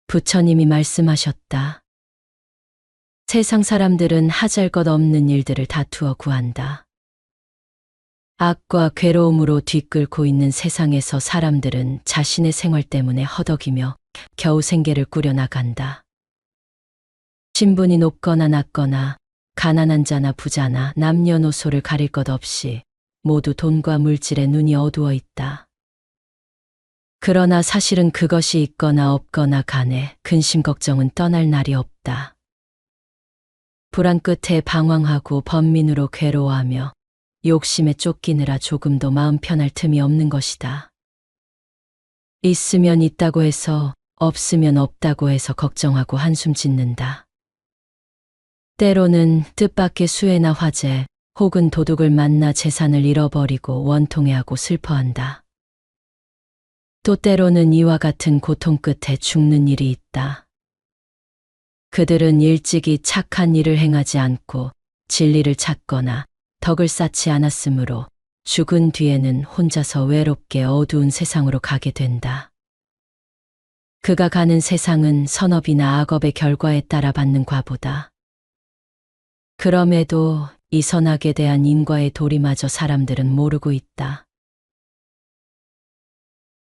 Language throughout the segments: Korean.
부처님이 말씀하셨다. 세상 사람들은 하잘것없는 일들을 다투어 구한다. 악과 괴로움으로 뒤끓고 있는 세상에서 사람들은 자신의 생활 때문에 허덕이며 겨우 생계를 꾸려나간다. 신분이 높거나 낮거나 가난한 자나 부자나 남녀노소를 가릴 것 없이 모두 돈과 물질에 눈이 어두워 있다. 그러나 사실은 그것이 있거나 없거나 간에 근심 걱정은 떠날 날이 없다. 불안 끝에 방황하고 번민으로 괴로워하며 욕심에 쫓기느라 조금도 마음 편할 틈이 없는 것이다. 있으면 있다고 해서 없으면 없다고 해서 걱정하고 한숨 짓는다. 때로는 뜻밖의 수해나 화재 혹은 도둑을 만나 재산을 잃어버리고 원통해하고 슬퍼한다. 또 때로는 이와 같은 고통 끝에 죽는 일이 있다. 그들은 일찍이 착한 일을 행하지 않고 진리를 찾거나 덕을 쌓지 않았으므로 죽은 뒤에는 혼자서 외롭게 어두운 세상으로 가게 된다. 그가 가는 세상은 선업이나 악업의 결과에 따라 받는 과보다. 그럼에도 이 선악에 대한 인과의 도리마저 사람들은 모르고 있다.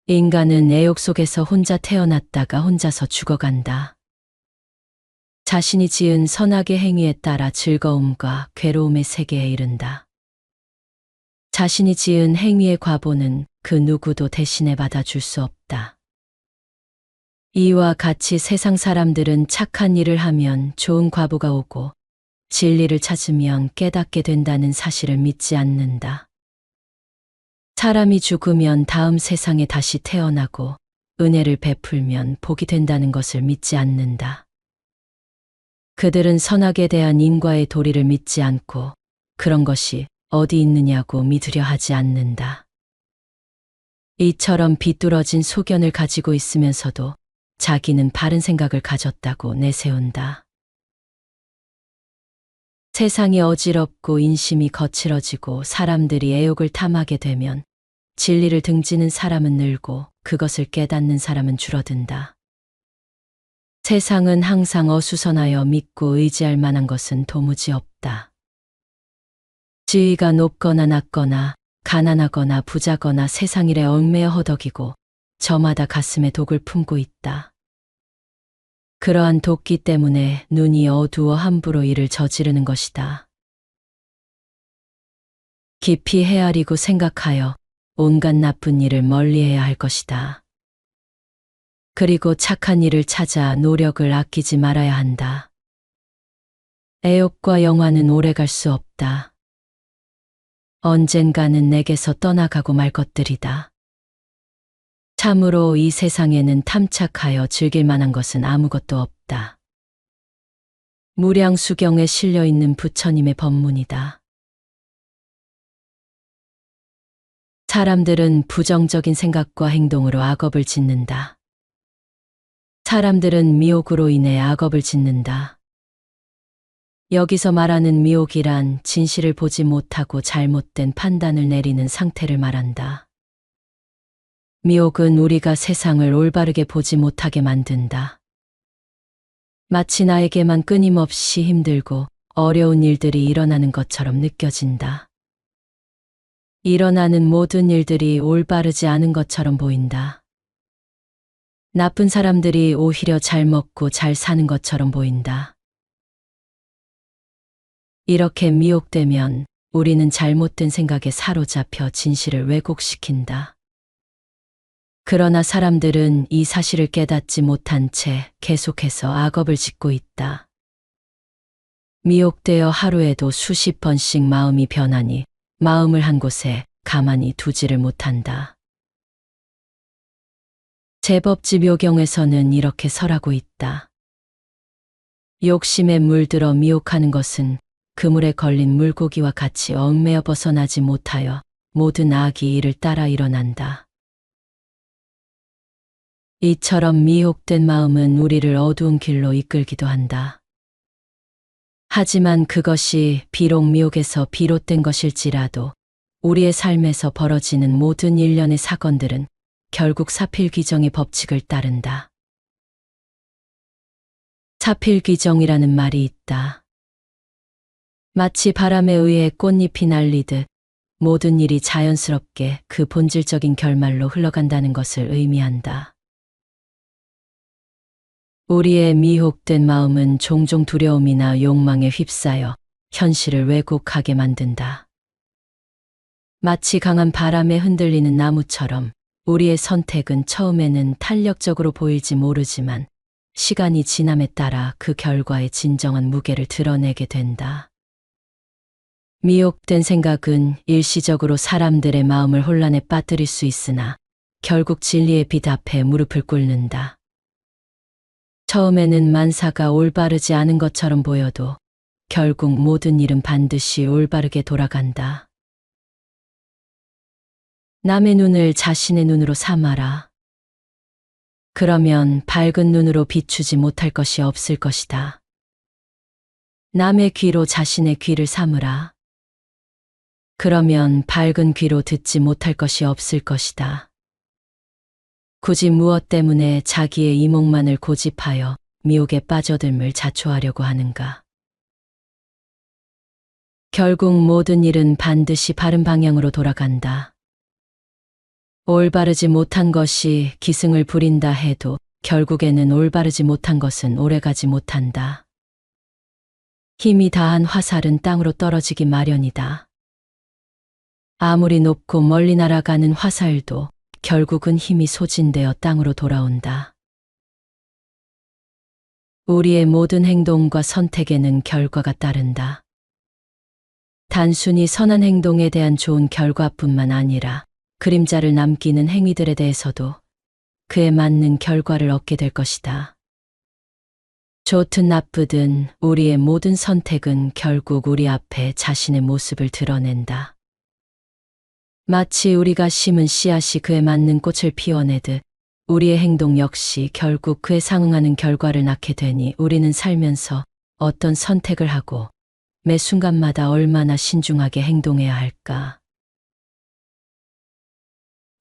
인간은 애욕 속에서 혼자 태어났다가 혼자서 죽어간다. 자신이 지은 선악의 행위에 따라 즐거움과 괴로움의 세계에 이른다. 자신이 지은 행위의 과보는 그 누구도 대신해 받아줄 수 없다. 이와 같이 세상 사람들은 착한 일을 하면 좋은 과보가 오고 진리를 찾으면 깨닫게 된다는 사실을 믿지 않는다. 사람이 죽으면 다음 세상에 다시 태어나고 은혜를 베풀면 복이 된다는 것을 믿지 않는다. 그들은 선악에 대한 인과의 도리를 믿지 않고 그런 것이 어디 있느냐고 믿으려 하지 않는다. 이처럼 비뚤어진 소견을 가지고 있으면서도 자기는 바른 생각을 가졌다고 내세운다. 세상이 어지럽고 인심이 거칠어지고 사람들이 애욕을 탐하게 되면 진리를 등지는 사람은 늘고 그것을 깨닫는 사람은 줄어든다. 세상은 항상 어수선하여 믿고 의지할 만한 것은 도무지 없다. 지위가 높거나 낮거나 가난하거나 부자거나 세상 일에 얽매여 허덕이고 저마다 가슴에 독을 품고 있다. 그러한 도끼 때문에 눈이 어두워 함부로 일을 저지르는 것이다. 깊이 헤아리고 생각하여 온갖 나쁜 일을 멀리해야 할 것이다. 그리고 착한 일을 찾아 노력을 아끼지 말아야 한다. 애욕과 영화는 오래갈 수 없다. 언젠가는 내게서 떠나가고 말 것들이다. 참으로 이 세상에는 탐착하여 즐길 만한 것은 아무것도 없다. 무량수경에 실려있는 부처님의 법문이다. 사람들은 부정적인 생각과 행동으로 악업을 짓는다. 사람들은 미혹으로 인해 악업을 짓는다. 여기서 말하는 미혹이란 진실을 보지 못하고 잘못된 판단을 내리는 상태를 말한다. 미혹은 우리가 세상을 올바르게 보지 못하게 만든다. 마치 나에게만 끊임없이 힘들고 어려운 일들이 일어나는 것처럼 느껴진다. 일어나는 모든 일들이 올바르지 않은 것처럼 보인다. 나쁜 사람들이 오히려 잘 먹고 잘 사는 것처럼 보인다. 이렇게 미혹되면 우리는 잘못된 생각에 사로잡혀 진실을 왜곡시킨다. 그러나 사람들은 이 사실을 깨닫지 못한 채 계속해서 악업을 짓고 있다. 미혹되어 하루에도 수십 번씩 마음이 변하니 마음을 한 곳에 가만히 두지를 못한다. 제법지 묘경에서는 이렇게 설하고 있다. 욕심에 물들어 미혹하는 것은 그물에 걸린 물고기와 같이 얽매여 벗어나지 못하여 모든 악이 이를 따라 일어난다. 이처럼 미혹된 마음은 우리를 어두운 길로 이끌기도 한다. 하지만 그것이 비록 미혹에서 비롯된 것일지라도 우리의 삶에서 벌어지는 모든 일련의 사건들은 결국 사필귀정의 법칙을 따른다. 사필귀정이라는 말이 있다. 마치 바람에 의해 꽃잎이 날리듯 모든 일이 자연스럽게 그 본질적인 결말로 흘러간다는 것을 의미한다. 우리의 미혹된 마음은 종종 두려움이나 욕망에 휩싸여 현실을 왜곡하게 만든다. 마치 강한 바람에 흔들리는 나무처럼 우리의 선택은 처음에는 탄력적으로 보일지 모르지만 시간이 지남에 따라 그 결과의 진정한 무게를 드러내게 된다. 미혹된 생각은 일시적으로 사람들의 마음을 혼란에 빠뜨릴 수 있으나 결국 진리의 빛 앞에 무릎을 꿇는다. 처음에는 만사가 올바르지 않은 것처럼 보여도 결국 모든 일은 반드시 올바르게 돌아간다. 남의 눈을 자신의 눈으로 삼아라. 그러면 밝은 눈으로 비추지 못할 것이 없을 것이다. 남의 귀로 자신의 귀를 삼으라. 그러면 밝은 귀로 듣지 못할 것이 없을 것이다. 굳이 무엇 때문에 자기의 이목만을 고집하여 미혹에 빠져들물 자초하려고 하는가? 결국 모든 일은 반드시 바른 방향으로 돌아간다. 올바르지 못한 것이 기승을 부린다 해도 결국에는 올바르지 못한 것은 오래가지 못한다. 힘이 다한 화살은 땅으로 떨어지기 마련이다. 아무리 높고 멀리 날아가는 화살도 결국은 힘이 소진되어 땅으로 돌아온다. 우리의 모든 행동과 선택에는 결과가 따른다. 단순히 선한 행동에 대한 좋은 결과뿐만 아니라 그림자를 남기는 행위들에 대해서도 그에 맞는 결과를 얻게 될 것이다. 좋든 나쁘든 우리의 모든 선택은 결국 우리 앞에 자신의 모습을 드러낸다. 마치 우리가 심은 씨앗이 그에 맞는 꽃을 피워내듯 우리의 행동 역시 결국 그에 상응하는 결과를 낳게 되니 우리는 살면서 어떤 선택을 하고 매 순간마다 얼마나 신중하게 행동해야 할까?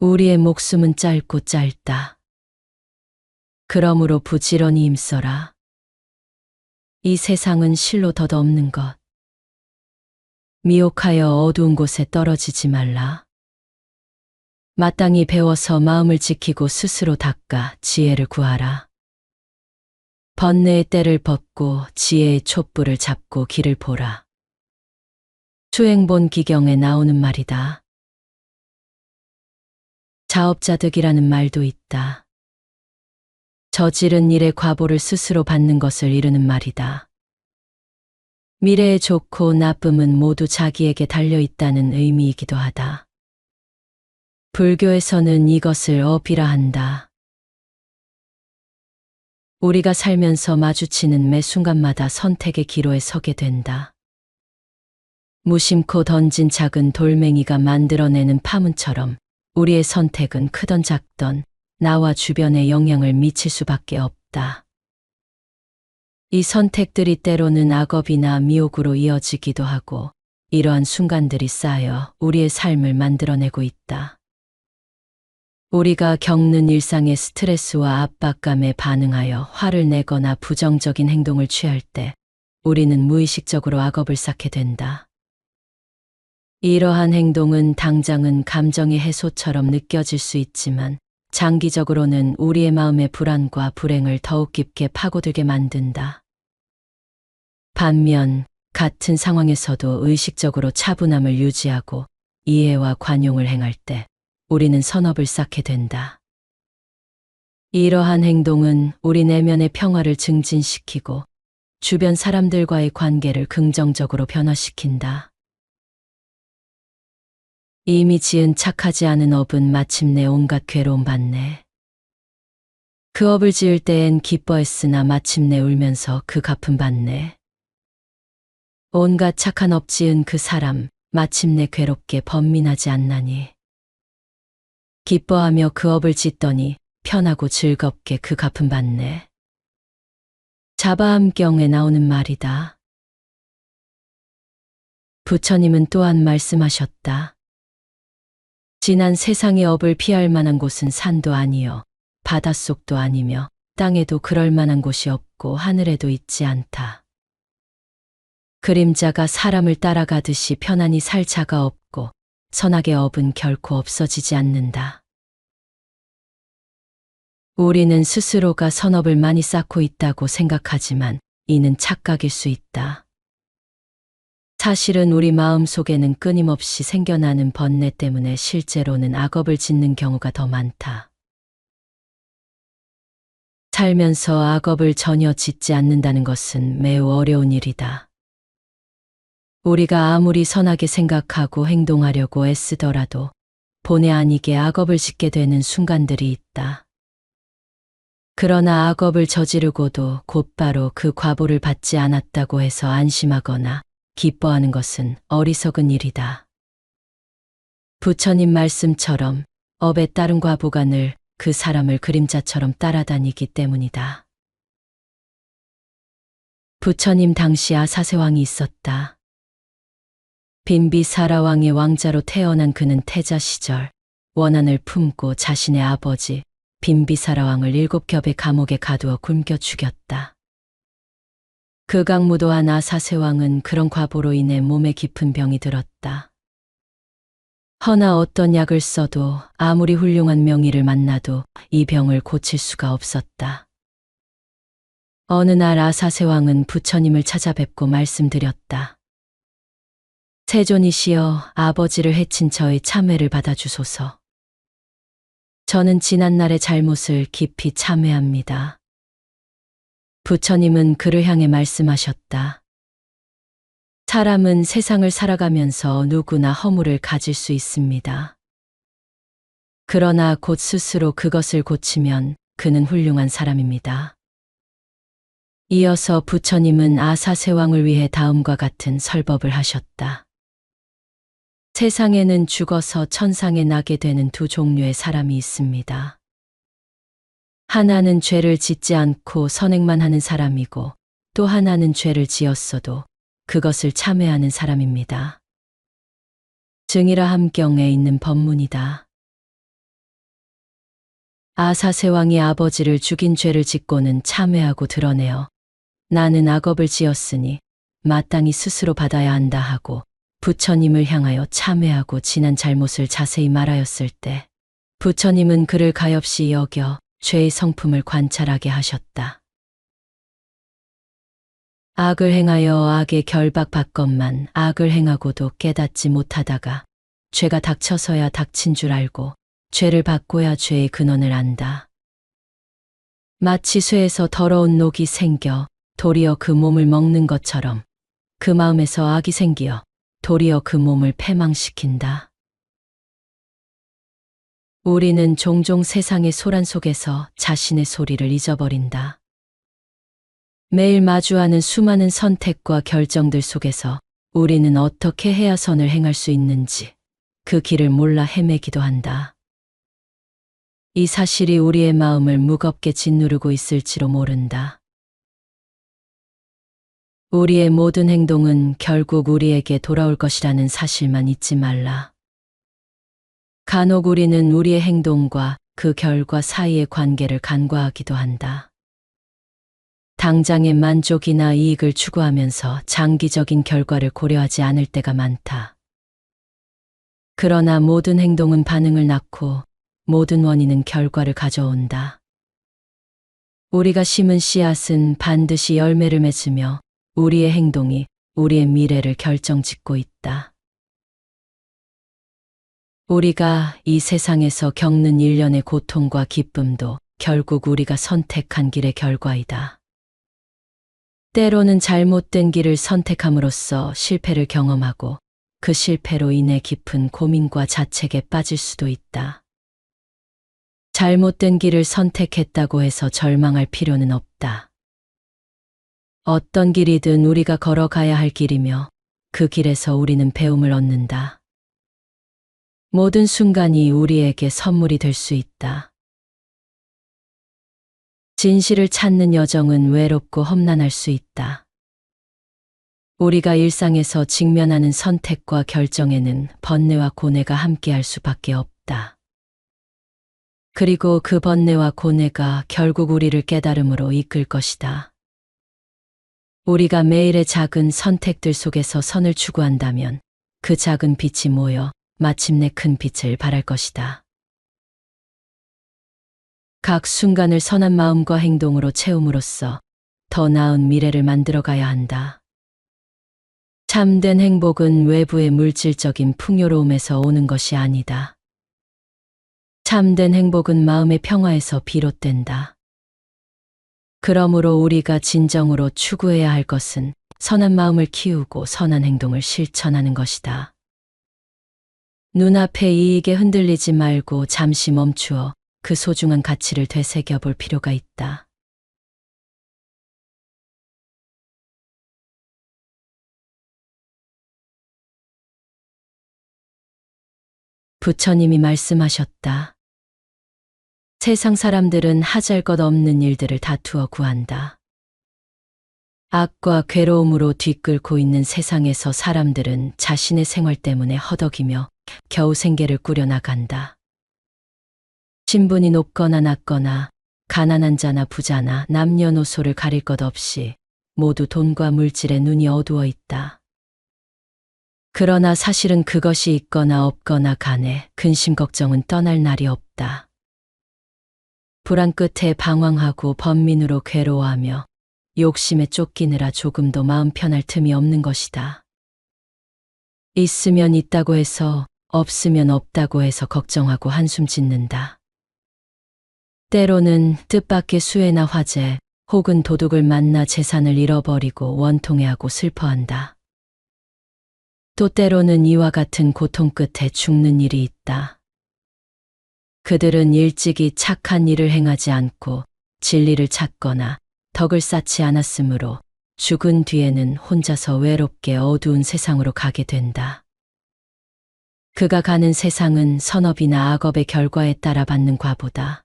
우리의 목숨은 짧고 짧다. 그러므로 부지런히 힘써라. 이 세상은 실로 덧없는 것. 미혹하여 어두운 곳에 떨어지지 말라. 마땅히 배워서 마음을 지키고 스스로 닦아 지혜를 구하라. 번뇌의 때를 벗고 지혜의 촛불을 잡고 길을 보라. 수행본 기경에 나오는 말이다. 자업자득이라는 말도 있다. 저지른 일의 과보를 스스로 받는 것을 이르는 말이다. 미래의 좋고 나쁨은 모두 자기에게 달려있다는 의미이기도 하다. 불교에서는 이것을 어비라 한다. 우리가 살면서 마주치는 매 순간마다 선택의 기로에 서게 된다. 무심코 던진 작은 돌멩이가 만들어내는 파문처럼 우리의 선택은 크던 작던 나와 주변에 영향을 미칠 수밖에 없다. 이 선택들이 때로는 악업이나 미혹으로 이어지기도 하고 이러한 순간들이 쌓여 우리의 삶을 만들어내고 있다. 우리가 겪는 일상의 스트레스와 압박감에 반응하여 화를 내거나 부정적인 행동을 취할 때 우리는 무의식적으로 악업을 쌓게 된다. 이러한 행동은 당장은 감정의 해소처럼 느껴질 수 있지만 장기적으로는 우리의 마음의 불안과 불행을 더욱 깊게 파고들게 만든다. 반면 같은 상황에서도 의식적으로 차분함을 유지하고 이해와 관용을 행할 때 우리는 선업을 쌓게 된다. 이러한 행동은 우리 내면의 평화를 증진시키고 주변 사람들과의 관계를 긍정적으로 변화시킨다. 이미 지은 착하지 않은 업은 마침내 온갖 괴로움 받네. 그 업을 지을 때엔 기뻐했으나 마침내 울면서 그 갚음 받네. 온갖 착한 업 지은 그 사람 마침내 괴롭게 번민하지 않나니. 기뻐하며 그 업을 짓더니 편하고 즐겁게 그 갚음 받네. 자바암경에 나오는 말이다. 부처님은 또한 말씀하셨다. 지난 세상의 업을 피할 만한 곳은 산도 아니요 바닷속도 아니며 땅에도 그럴 만한 곳이 없고 하늘에도 있지 않다. 그림자가 사람을 따라가듯이 편안히 살 자가 없고 선악의 업은 결코 없어지지 않는다. 우리는 스스로가 선업을 많이 쌓고 있다고 생각하지만 이는 착각일 수 있다. 사실은 우리 마음 속에는 끊임없이 생겨나는 번뇌 때문에 실제로는 악업을 짓는 경우가 더 많다. 살면서 악업을 전혀 짓지 않는다는 것은 매우 어려운 일이다. 우리가 아무리 선하게 생각하고 행동하려고 애쓰더라도 본의 아니게 악업을 짓게 되는 순간들이 있다. 그러나 악업을 저지르고도 곧바로 그 과보를 받지 않았다고 해서 안심하거나 기뻐하는 것은 어리석은 일이다. 부처님 말씀처럼 업에 따른 과보가 늘 그 사람을 그림자처럼 따라다니기 때문이다. 부처님 당시 아사세왕이 있었다. 빈비사라 왕의 왕자로 태어난 그는 태자 시절 원한을 품고 자신의 아버지 빈비사라 왕을 7겹의 감옥에 가두어 굶겨 죽였다. 극악무도한 아사세 왕은 그런 과보로 인해 몸에 깊은 병이 들었다. 허나 어떤 약을 써도 아무리 훌륭한 명의를 만나도 이 병을 고칠 수가 없었다. 어느 날 아사세 왕은 부처님을 찾아뵙고 말씀드렸다. 세존이시여, 아버지를 해친 저의 참회를 받아주소서. 저는 지난날의 잘못을 깊이 참회합니다. 부처님은 그를 향해 말씀하셨다. 사람은 세상을 살아가면서 누구나 허물을 가질 수 있습니다. 그러나 곧 스스로 그것을 고치면 그는 훌륭한 사람입니다. 이어서 부처님은 아사세왕을 위해 다음과 같은 설법을 하셨다. 세상에는 죽어서 천상에 나게 되는 두 종류의 사람이 있습니다. 하나는 죄를 짓지 않고 선행만 하는 사람이고 또 하나는 죄를 지었어도 그것을 참회하는 사람입니다. 증이라 함경에 있는 법문이다. 아사세왕이 아버지를 죽인 죄를 짓고는 참회하고 드러내어 나는 악업을 지었으니 마땅히 스스로 받아야 한다 하고 부처님을 향하여 참회하고 지난 잘못을 자세히 말하였을 때 부처님은 그를 가엾이 여겨 죄의 성품을 관찰하게 하셨다. 악을 행하여 악의 결박 받건만 악을 행하고도 깨닫지 못하다가 죄가 닥쳐서야 닥친 줄 알고 죄를 받고야 죄의 근원을 안다. 마치 쇠에서 더러운 녹이 생겨 도리어 그 몸을 먹는 것처럼 그 마음에서 악이 생기어 도리어 그 몸을 패망시킨다. 우리는 종종 세상의 소란 속에서 자신의 소리를 잊어버린다. 매일 마주하는 수많은 선택과 결정들 속에서 우리는 어떻게 해야 선을 행할 수 있는지 그 길을 몰라 헤매기도 한다. 이 사실이 우리의 마음을 무겁게 짓누르고 있을지로 모른다. 우리의 모든 행동은 결국 우리에게 돌아올 것이라는 사실만 잊지 말라. 간혹 우리는 우리의 행동과 그 결과 사이의 관계를 간과하기도 한다. 당장의 만족이나 이익을 추구하면서 장기적인 결과를 고려하지 않을 때가 많다. 그러나 모든 행동은 반응을 낳고 모든 원인은 결과를 가져온다. 우리가 심은 씨앗은 반드시 열매를 맺으며 우리의 행동이 우리의 미래를 결정짓고 있다. 우리가 이 세상에서 겪는 일련의 고통과 기쁨도 결국 우리가 선택한 길의 결과이다. 때로는 잘못된 길을 선택함으로써 실패를 경험하고 그 실패로 인해 깊은 고민과 자책에 빠질 수도 있다. 잘못된 길을 선택했다고 해서 절망할 필요는 없다. 어떤 길이든 우리가 걸어가야 할 길이며 그 길에서 우리는 배움을 얻는다. 모든 순간이 우리에게 선물이 될 수 있다. 진실을 찾는 여정은 외롭고 험난할 수 있다. 우리가 일상에서 직면하는 선택과 결정에는 번뇌와 고뇌가 함께할 수밖에 없다. 그리고 그 번뇌와 고뇌가 결국 우리를 깨달음으로 이끌 것이다. 우리가 매일의 작은 선택들 속에서 선을 추구한다면 그 작은 빛이 모여 마침내 큰 빛을 발할 것이다. 각 순간을 선한 마음과 행동으로 채움으로써 더 나은 미래를 만들어가야 한다. 참된 행복은 외부의 물질적인 풍요로움에서 오는 것이 아니다. 참된 행복은 마음의 평화에서 비롯된다. 그러므로 우리가 진정으로 추구해야 할 것은 선한 마음을 키우고 선한 행동을 실천하는 것이다. 눈앞의 이익에 흔들리지 말고 잠시 멈추어 그 소중한 가치를 되새겨 볼 필요가 있다. 부처님이 말씀하셨다. 세상 사람들은 하잘것없는 일들을 다투어 구한다. 악과 괴로움으로 뒤끓고 있는 세상에서 사람들은 자신의 생활 때문에 허덕이며 겨우 생계를 꾸려나간다. 신분이 높거나 낮거나 가난한 자나 부자나 남녀노소를 가릴 것 없이 모두 돈과 물질에 눈이 어두워 있다. 그러나 사실은 그것이 있거나 없거나 간에 근심 걱정은 떠날 날이 없다. 불안 끝에 방황하고 번민으로 괴로워하며 욕심에 쫓기느라 조금도 마음 편할 틈이 없는 것이다. 있으면 있다고 해서 없으면 없다고 해서 걱정하고 한숨 짓는다. 때로는 뜻밖의 수해나 화재 혹은 도둑을 만나 재산을 잃어버리고 원통해하고 슬퍼한다. 또 때로는 이와 같은 고통 끝에 죽는 일이 있다. 그들은 일찍이 착한 일을 행하지 않고 진리를 찾거나 덕을 쌓지 않았으므로 죽은 뒤에는 혼자서 외롭게 어두운 세상으로 가게 된다. 그가 가는 세상은 선업이나 악업의 결과에 따라 받는 과보다.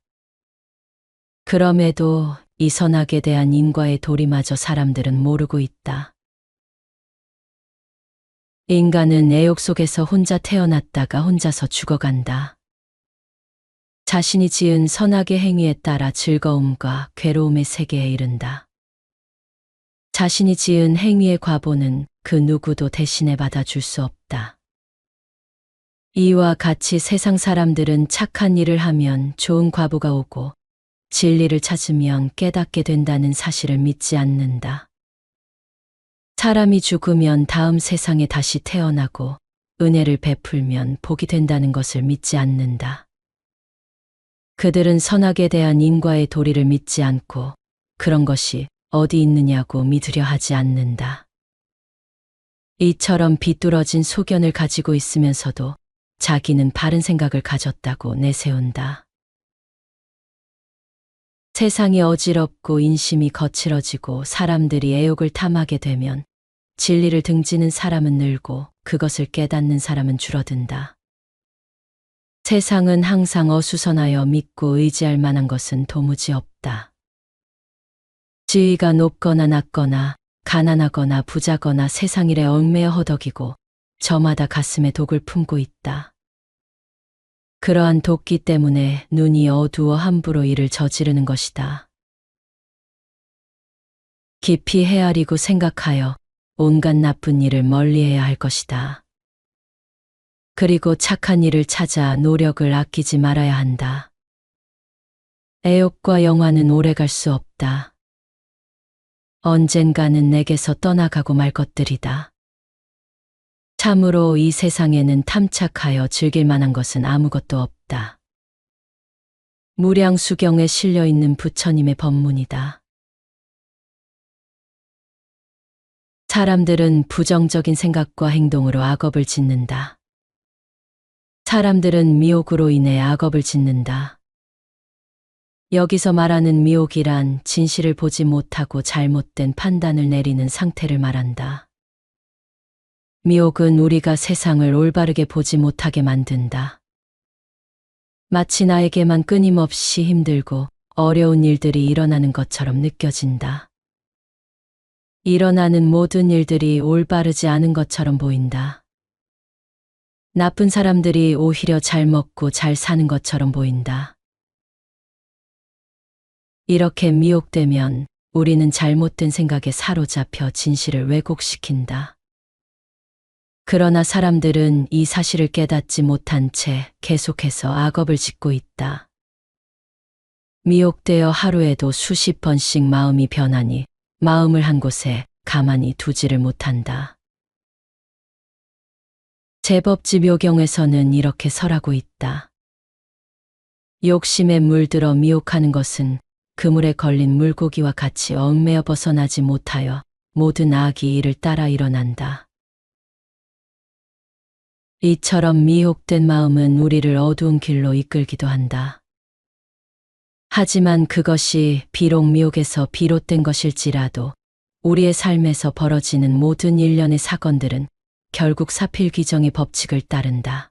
그럼에도 이 선악에 대한 인과의 도리마저 사람들은 모르고 있다. 인간은 애욕 속에서 혼자 태어났다가 혼자서 죽어간다. 자신이 지은 선악의 행위에 따라 즐거움과 괴로움의 세계에 이른다. 자신이 지은 행위의 과보는 그 누구도 대신해 받아줄 수 없다. 이와 같이 세상 사람들은 착한 일을 하면 좋은 과보가 오고 진리를 찾으면 깨닫게 된다는 사실을 믿지 않는다. 사람이 죽으면 다음 세상에 다시 태어나고 은혜를 베풀면 복이 된다는 것을 믿지 않는다. 그들은 선악에 대한 인과의 도리를 믿지 않고 그런 것이 어디 있느냐고 믿으려 하지 않는다. 이처럼 비뚤어진 소견을 가지고 있으면서도 자기는 바른 생각을 가졌다고 내세운다. 세상이 어지럽고 인심이 거칠어지고 사람들이 애욕을 탐하게 되면 진리를 등지는 사람은 늘고 그것을 깨닫는 사람은 줄어든다. 세상은 항상 어수선하여 믿고 의지할 만한 것은 도무지 없다. 지위가 높거나 낮거나 가난하거나 부자거나 세상 일에 얽매여 허덕이고 저마다 가슴에 독을 품고 있다. 그러한 도끼 때문에 눈이 어두워 함부로 일을 저지르는 것이다. 깊이 헤아리고 생각하여 온갖 나쁜 일을 멀리해야 할 것이다. 그리고 착한 일을 찾아 노력을 아끼지 말아야 한다. 애욕과 영화는 오래갈 수 없다. 언젠가는 내게서 떠나가고 말 것들이다. 참으로 이 세상에는 탐착하여 즐길 만한 것은 아무것도 없다. 무량수경에 실려있는 부처님의 법문이다. 사람들은 부정적인 생각과 행동으로 악업을 짓는다. 사람들은 미혹으로 인해 악업을 짓는다. 여기서 말하는 미혹이란 진실을 보지 못하고 잘못된 판단을 내리는 상태를 말한다. 미혹은 우리가 세상을 올바르게 보지 못하게 만든다. 마치 나에게만 끊임없이 힘들고 어려운 일들이 일어나는 것처럼 느껴진다. 일어나는 모든 일들이 올바르지 않은 것처럼 보인다. 나쁜 사람들이 오히려 잘 먹고 잘 사는 것처럼 보인다. 이렇게 미혹되면 우리는 잘못된 생각에 사로잡혀 진실을 왜곡시킨다. 그러나 사람들은 이 사실을 깨닫지 못한 채 계속해서 악업을 짓고 있다. 미혹되어 하루에도 수십 번씩 마음이 변하니 마음을 한 곳에 가만히 두지를 못한다. 제법집 요경에서는 이렇게 설하고 있다. 욕심에 물들어 미혹하는 것은 그물에 걸린 물고기와 같이 얽매여 벗어나지 못하여 모든 악이 이를 따라 일어난다. 이처럼 미혹된 마음은 우리를 어두운 길로 이끌기도 한다. 하지만 그것이 비록 미혹에서 비롯된 것일지라도 우리의 삶에서 벌어지는 모든 일련의 사건들은 결국 사필귀정의 법칙을 따른다.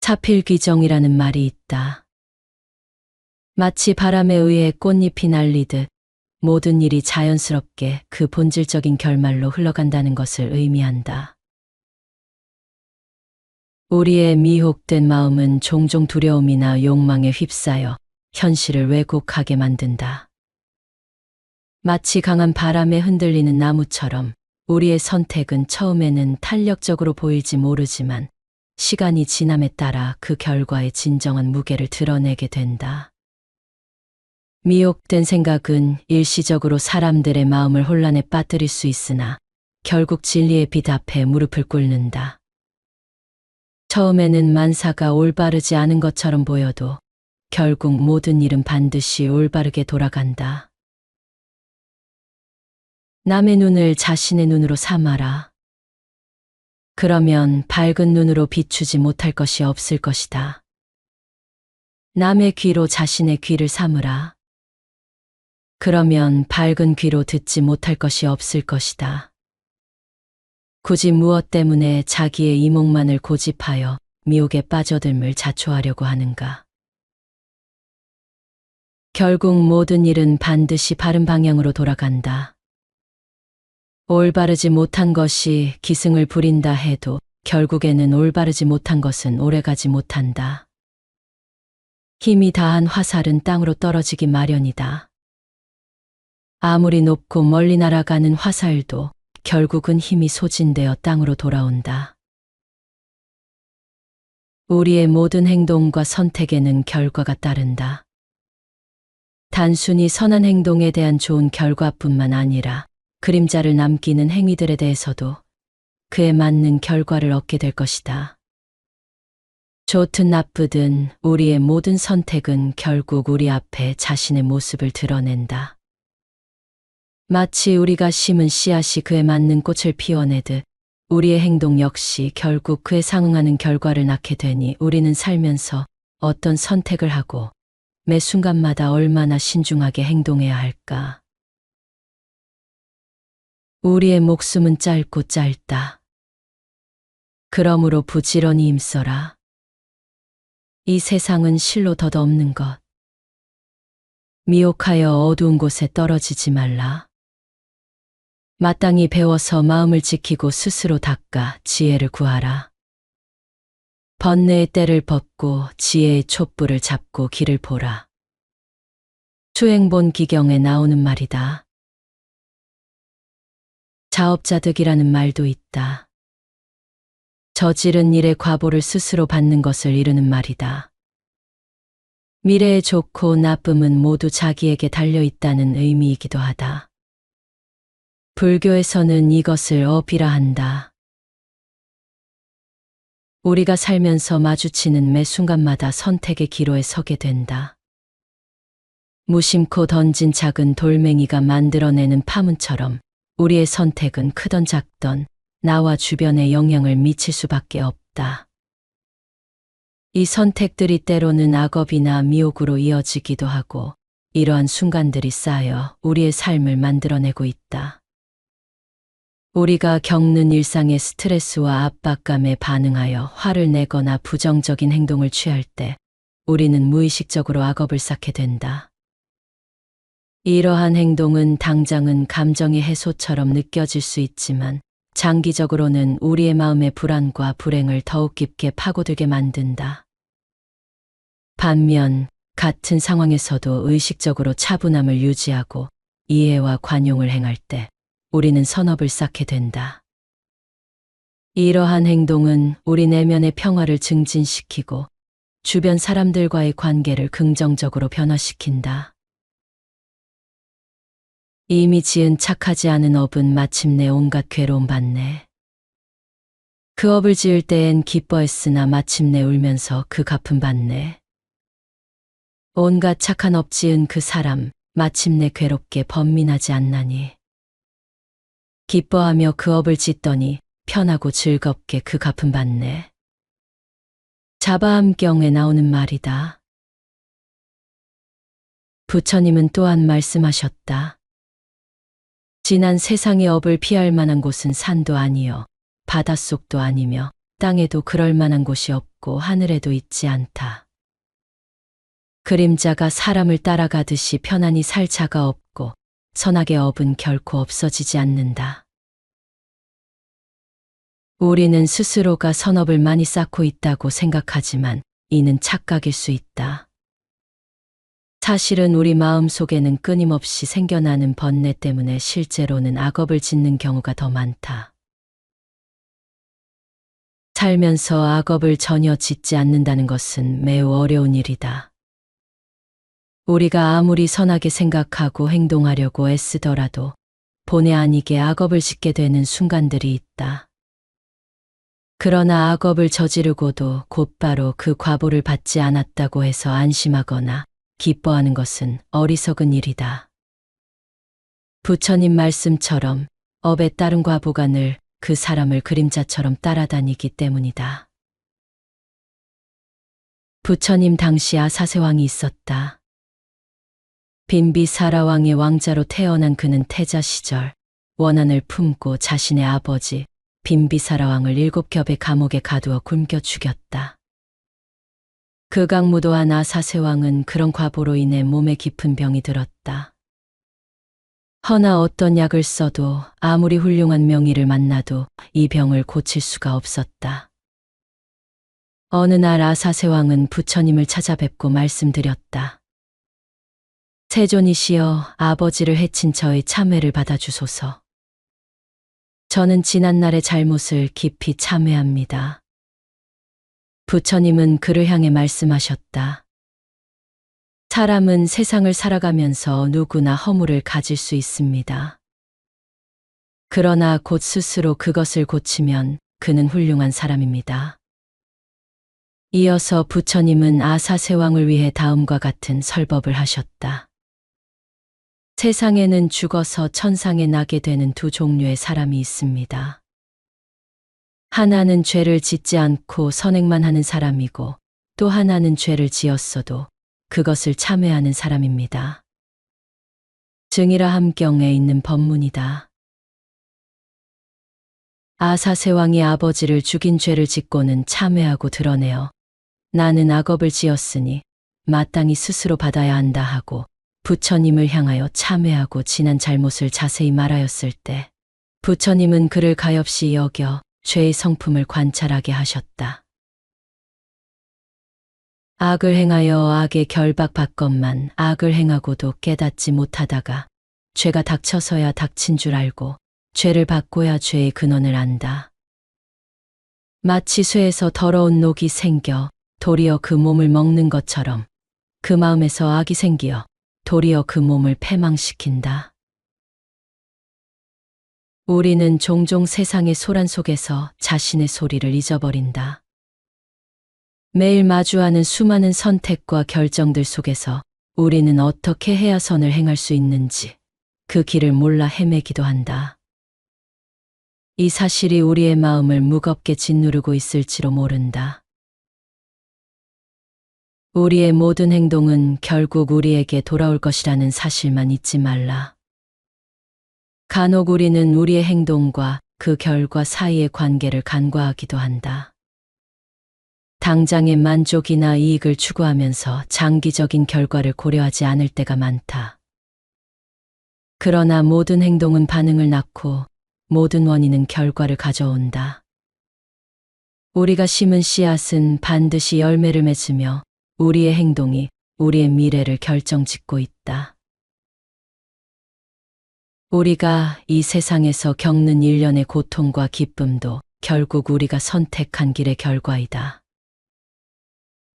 사필귀정이라는 말이 있다. 마치 바람에 의해 꽃잎이 날리듯 모든 일이 자연스럽게 그 본질적인 결말로 흘러간다는 것을 의미한다. 우리의 미혹된 마음은 종종 두려움이나 욕망에 휩싸여 현실을 왜곡하게 만든다. 마치 강한 바람에 흔들리는 나무처럼 우리의 선택은 처음에는 탄력적으로 보일지 모르지만 시간이 지남에 따라 그 결과의 진정한 무게를 드러내게 된다. 미혹된 생각은 일시적으로 사람들의 마음을 혼란에 빠뜨릴 수 있으나 결국 진리의 빛 앞에 무릎을 꿇는다. 처음에는 만사가 올바르지 않은 것처럼 보여도 결국 모든 일은 반드시 올바르게 돌아간다. 남의 눈을 자신의 눈으로 삼아라. 그러면 밝은 눈으로 비추지 못할 것이 없을 것이다. 남의 귀로 자신의 귀를 삼으라. 그러면 밝은 귀로 듣지 못할 것이 없을 것이다. 굳이 무엇 때문에 자기의 이목만을 고집하여 미혹에 빠져들물 자초하려고 하는가? 결국 모든 일은 반드시 바른 방향으로 돌아간다. 올바르지 못한 것이 기승을 부린다 해도 결국에는 올바르지 못한 것은 오래가지 못한다. 힘이 다한 화살은 땅으로 떨어지기 마련이다. 아무리 높고 멀리 날아가는 화살도 결국은 힘이 소진되어 땅으로 돌아온다. 우리의 모든 행동과 선택에는 결과가 따른다. 단순히 선한 행동에 대한 좋은 결과뿐만 아니라 그림자를 남기는 행위들에 대해서도 그에 맞는 결과를 얻게 될 것이다. 좋든 나쁘든 우리의 모든 선택은 결국 우리 앞에 자신의 모습을 드러낸다. 마치 우리가 심은 씨앗이 그에 맞는 꽃을 피워내듯 우리의 행동 역시 결국 그에 상응하는 결과를 낳게 되니 우리는 살면서 어떤 선택을 하고 매 순간마다 얼마나 신중하게 행동해야 할까? 우리의 목숨은 짧고 짧다. 그러므로 부지런히 힘써라. 이 세상은 실로 덧없는 것. 미혹하여 어두운 곳에 떨어지지 말라. 마땅히 배워서 마음을 지키고 스스로 닦아 지혜를 구하라. 번뇌의 때를 벗고 지혜의 촛불을 잡고 길을 보라. 수행본 기경에 나오는 말이다. 자업자득이라는 말도 있다. 저지른 일의 과보를 스스로 받는 것을 이루는 말이다. 미래의 좋고 나쁨은 모두 자기에게 달려있다는 의미이기도 하다. 불교에서는 이것을 어비라 한다. 우리가 살면서 마주치는 매 순간마다 선택의 기로에 서게 된다. 무심코 던진 작은 돌멩이가 만들어내는 파문처럼 우리의 선택은 크던 작던 나와 주변에 영향을 미칠 수밖에 없다. 이 선택들이 때로는 악업이나 미혹으로 이어지기도 하고 이러한 순간들이 쌓여 우리의 삶을 만들어내고 있다. 우리가 겪는 일상의 스트레스와 압박감에 반응하여 화를 내거나 부정적인 행동을 취할 때 우리는 무의식적으로 악업을 쌓게 된다. 이러한 행동은 당장은 감정의 해소처럼 느껴질 수 있지만 장기적으로는 우리의 마음의 불안과 불행을 더욱 깊게 파고들게 만든다. 반면 같은 상황에서도 의식적으로 차분함을 유지하고 이해와 관용을 행할 때 우리는 선업을 쌓게 된다. 이러한 행동은 우리 내면의 평화를 증진시키고 주변 사람들과의 관계를 긍정적으로 변화시킨다. 이미 지은 착하지 않은 업은 마침내 온갖 괴로움 받네. 그 업을 지을 때엔 기뻐했으나 마침내 울면서 그 갚음 받네. 온갖 착한 업 지은 그 사람 마침내 괴롭게 번민하지 않나니. 기뻐하며 그 업을 짓더니 편하고 즐겁게 그 갚음 받네. 자바암경에 나오는 말이다. 부처님은 또한 말씀하셨다. 지난 세상의 업을 피할 만한 곳은 산도 아니요 바닷속도 아니며 땅에도 그럴 만한 곳이 없고 하늘에도 있지 않다. 그림자가 사람을 따라가듯이 편안히 살 자가 없고 선악의 업은 결코 없어지지 않는다. 우리는 스스로가 선업을 많이 쌓고 있다고 생각하지만 이는 착각일 수 있다. 사실은 우리 마음 속에는 끊임없이 생겨나는 번뇌 때문에 실제로는 악업을 짓는 경우가 더 많다. 살면서 악업을 전혀 짓지 않는다는 것은 매우 어려운 일이다. 우리가 아무리 선하게 생각하고 행동하려고 애쓰더라도 본의 아니게 악업을 짓게 되는 순간들이 있다. 그러나 악업을 저지르고도 곧바로 그 과보를 받지 않았다고 해서 안심하거나 기뻐하는 것은 어리석은 일이다. 부처님 말씀처럼 업에 따른 과보가 늘 그 사람을 그림자처럼 따라다니기 때문이다. 부처님 당시 아사세왕이 있었다. 빈비사라 왕의 왕자로 태어난 그는 태자 시절 원한을 품고 자신의 아버지 빈비사라 왕을 7겹의 감옥에 가두어 굶겨 죽였다. 극악무도한 아사세왕은 그런 과보로 인해 몸에 깊은 병이 들었다. 허나 어떤 약을 써도 아무리 훌륭한 명의를 만나도 이 병을 고칠 수가 없었다. 어느 날 아사세왕은 부처님을 찾아뵙고 말씀드렸다. 세존이시여, 아버지를 해친 저의 참회를 받아주소서. 저는 지난날의 잘못을 깊이 참회합니다. 부처님은 그를 향해 말씀하셨다. 사람은 세상을 살아가면서 누구나 허물을 가질 수 있습니다. 그러나 곧 스스로 그것을 고치면 그는 훌륭한 사람입니다. 이어서 부처님은 아사세왕을 위해 다음과 같은 설법을 하셨다. 세상에는 죽어서 천상에 나게 되는 두 종류의 사람이 있습니다. 하나는 죄를 짓지 않고 선행만 하는 사람이고 또 하나는 죄를 지었어도 그것을 참회하는 사람입니다. 증이라함경에 있는 법문이다. 아사세왕이 아버지를 죽인 죄를 짓고는 참회하고 드러내어 나는 악업을 지었으니 마땅히 스스로 받아야 한다 하고 부처님을 향하여 참회하고 지난 잘못을 자세히 말하였을 때 부처님은 그를 가엾이 여겨 죄의 성품을 관찰하게 하셨다. 악을 행하여 악에 결박받건만 악을 행하고도 깨닫지 못하다가 죄가 닥쳐서야 닥친 줄 알고 죄를 받고야 죄의 근원을 안다. 마치 쇠에서 더러운 녹이 생겨 도리어 그 몸을 먹는 것처럼 그 마음에서 악이 생기어 도리어 그 몸을 패망시킨다. 우리는 종종 세상의 소란 속에서 자신의 소리를 잊어버린다. 매일 마주하는 수많은 선택과 결정들 속에서 우리는 어떻게 해야 선을 행할 수 있는지 그 길을 몰라 헤매기도 한다. 이 사실이 우리의 마음을 무겁게 짓누르고 있을지로 모른다. 우리의 모든 행동은 결국 우리에게 돌아올 것이라는 사실만 잊지 말라. 간혹 우리는 우리의 행동과 그 결과 사이의 관계를 간과하기도 한다. 당장의 만족이나 이익을 추구하면서 장기적인 결과를 고려하지 않을 때가 많다. 그러나 모든 행동은 반응을 낳고 모든 원인은 결과를 가져온다. 우리가 심은 씨앗은 반드시 열매를 맺으며 우리의 행동이 우리의 미래를 결정짓고 있다. 우리가 이 세상에서 겪는 일련의 고통과 기쁨도 결국 우리가 선택한 길의 결과이다.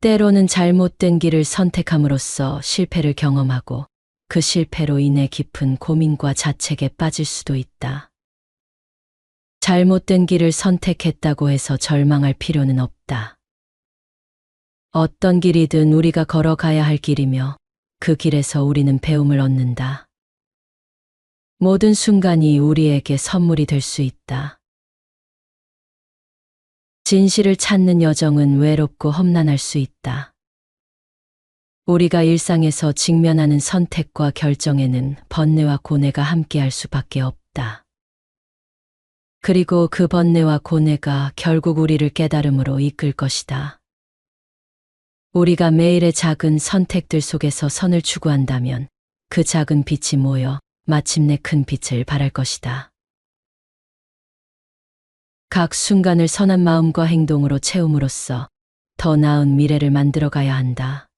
때로는 잘못된 길을 선택함으로써 실패를 경험하고 그 실패로 인해 깊은 고민과 자책에 빠질 수도 있다. 잘못된 길을 선택했다고 해서 절망할 필요는 없다. 어떤 길이든 우리가 걸어가야 할 길이며 그 길에서 우리는 배움을 얻는다. 모든 순간이 우리에게 선물이 될 수 있다. 진실을 찾는 여정은 외롭고 험난할 수 있다. 우리가 일상에서 직면하는 선택과 결정에는 번뇌와 고뇌가 함께할 수밖에 없다. 그리고 그 번뇌와 고뇌가 결국 우리를 깨달음으로 이끌 것이다. 우리가 매일의 작은 선택들 속에서 선을 추구한다면 그 작은 빛이 모여 마침내 큰 빛을 발할 것이다. 각 순간을 선한 마음과 행동으로 채움으로써 더 나은 미래를 만들어 가야 한다.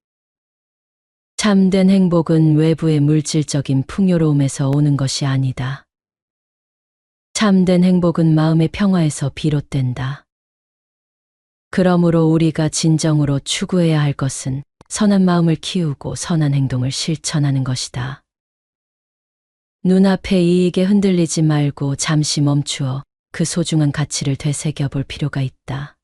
참된 행복은 외부의 물질적인 풍요로움에서 오는 것이 아니다. 참된 행복은 마음의 평화에서 비롯된다. 그러므로 우리가 진정으로 추구해야 할 것은 선한 마음을 키우고 선한 행동을 실천하는 것이다. 눈앞의 이익에 흔들리지 말고 잠시 멈추어 그 소중한 가치를 되새겨 볼 필요가 있다.